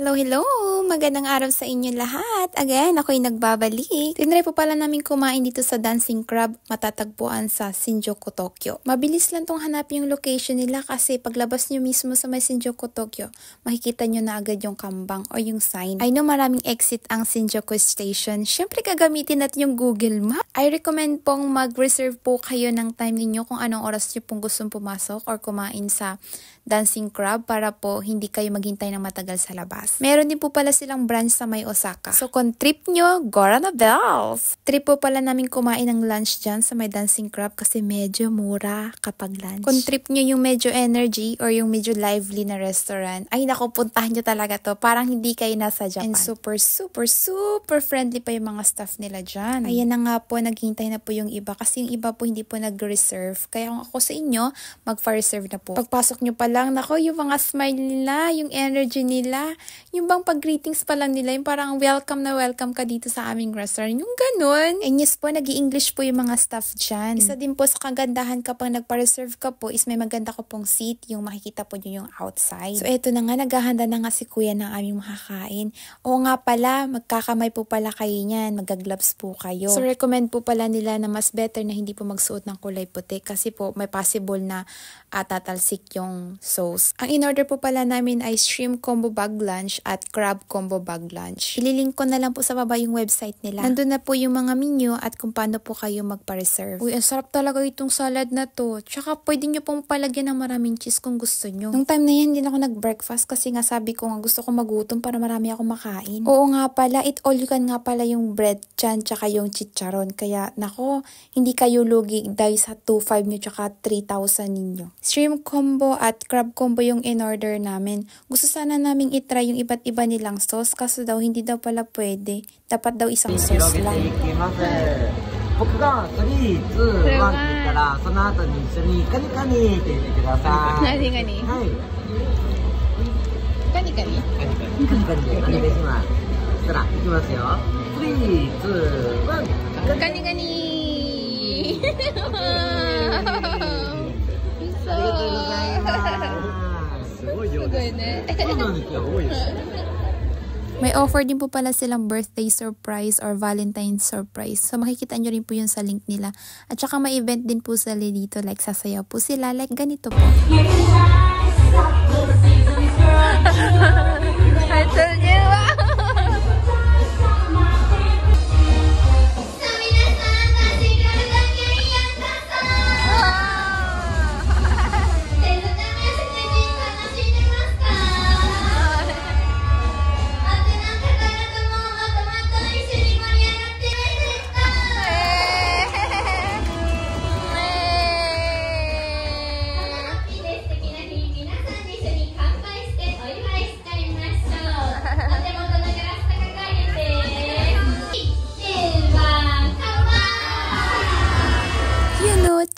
Hello, hello! Magandang araw sa inyo lahat. Again, ako'y nagbabalik. Tinry po pala namin kumain dito sa Dancing Crab, matatagpuan sa Shinjuku, Tokyo. Mabilis lang tong hanapin yung location nila kasi paglabas nyo mismo sa may Shinjuku, Tokyo, makikita nyo na agad yung kambang o yung sign. I know maraming exit ang Shinjuku Station. Siyempre gagamitin natin yung Google Map. I recommend pong mag-reserve po kayo ng time ninyo kung anong oras nyo pong gustong pumasok or kumain sa Dancing Crab para po hindi kayo maghintay ng matagal sa labas. Meron din po pala silang branch sa may Osaka. So kung trip nyo, Gora na bells! Trip po pala namin kumain ng lunch dyan sa may Dancing Crab kasi medyo mura kapag lunch. Kung trip nyo yung medyo energy or yung medyo lively na restaurant, ay naku, puntahan nyo talaga to. Parang hindi kayo nasa Japan. And super friendly pa yung mga staff nila dyan. Ayan na nga po, naghintay na po yung iba kasi yung iba po hindi po nag-reserve. Kaya kung ako sa inyo, mag-reserve na po. Pagpasok nyo pa lang, nako, yung mga smile nila, yung energy nila, yung bang pag-greetings pa lang nila, yung parang welcome na welcome ka dito sa aming restaurant, yung ganun. And yes po, nag-i-English po yung mga staff dyan. Isa din po sa kagandahan kapag nagpa-reserve ka po is may maganda ko pong seat, yung makikita po nyo yung outside. So eto na nga, naghahanda na nga si kuya ng aming makakain. O nga pala, magkakamay po pala kayo niyan, mag-gloves po kayo. So recommend po pala nila na mas better na hindi po magsuot ng kulay puti kasi po may possible na tatalsik yung sauce. Ang in-order po pala namin ay shrimp combo bag lunch at crab combo bag lunch. Ililink ko na lang po sa baba yung website nila. Nandun na po yung mga menu at kung paano po kayo magpa-reserve. Uy, ang sarap talaga itong salad na to. Tsaka pwede nyo pong palagyan ng maraming cheese kung gusto nyo. Nung time na yan, hindi na ako nag-breakfast kasi nga sabi ko nga gusto ko magutom para marami ako makain. Oo nga pala, eat all you can nga pala yung bread chan tsaka yung chicharon. Kaya nako, hindi kayo lugi dahil sa 2,500 nyo tsaka 3,000 ninyo. Shrimp combo at crab combo yung in-order namin. Gusto sana namin itry yung iba't iba nilang sauce kaso daw hindi daw pala pwede. Dapat daw isang sauce lang. 僕が3、2、1って言ったら、その後に一緒にカニカニって言ってください。何カニ？はい。カニカニ？カニカニでお願いします。そしたら、いきますよ。3、2、1。カニカニ。ありがとうございます。すごい量ですね。そうなんですよ。多いです。May offer din po pala silang birthday surprise or Valentine's surprise. So makikita nyo rin po yun sa link nila. At saka may event din po sila dito. Like sasayaw po sila. Like ganito po. I told you!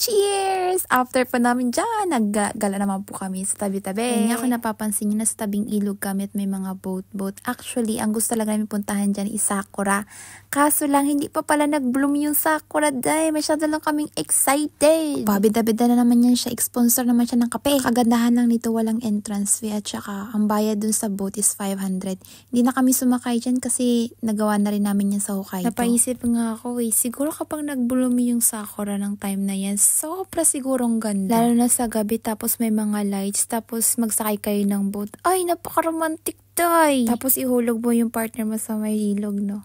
Cheers! After po namin dyan, naggala naman po kami sa tabi-tabi. Kaya ako napapansin nyo na sa tabing ilog kami at may mga boat. Actually, ang gusto talaga namin puntahan dyan is Sakura. Kaso lang, hindi pa pala nag-bloom yung Sakura dahil masyado lang kaming excited. Pabida-bida na naman yan siya. Sponsor naman siya ng kape. Kagandahan lang nito, walang entrance fee at saka ang bayad dun sa boat is 500. Hindi na kami sumakay dyan kasi nagawa na rin namin yan sa Hokkaido. Napaisip nga ako siguro kapag nag-bloom yung Sakura ng time na yan, sobra sigurong ganda. Lalo na sa gabi tapos may mga lights tapos magsakay kayo ng boat. Ay, napaka-romantic tay. Tapos ihulog mo yung partner mo sa may ilog, no?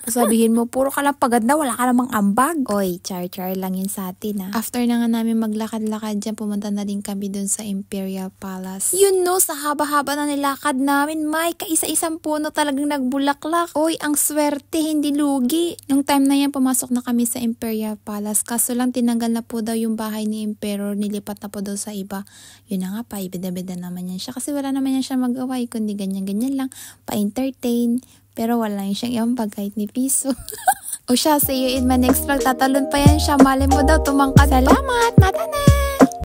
Sabihin mo, puro ka lang pagad na, wala ka namang ambag. Oy, char-char lang yun sa atin, ha? After na nga namin maglakad-lakad dyan, pumunta na din kami dun sa Imperial Palace. Yun, no, sa haba-haba na nilakad namin, may kaisa-isang puno talagang nagbulaklak. Oy, ang swerte, hindi lugi. Nung time na yan, pumasok na kami sa Imperial Palace. Kaso lang, tinanggal na po daw yung bahay ni Emperor, nilipat na po daw sa iba. Yun na nga, paibida-bida naman yan siya. Kasi wala naman yan siya magawa, kundi ganyan lang, pa-entertain. Pero wala yung siyang ibang kahit ni piso. O siya, see you in my next vlog. Tatalon pa yan siya. Mali mo daw, tumangkad. Salamat! Mata na!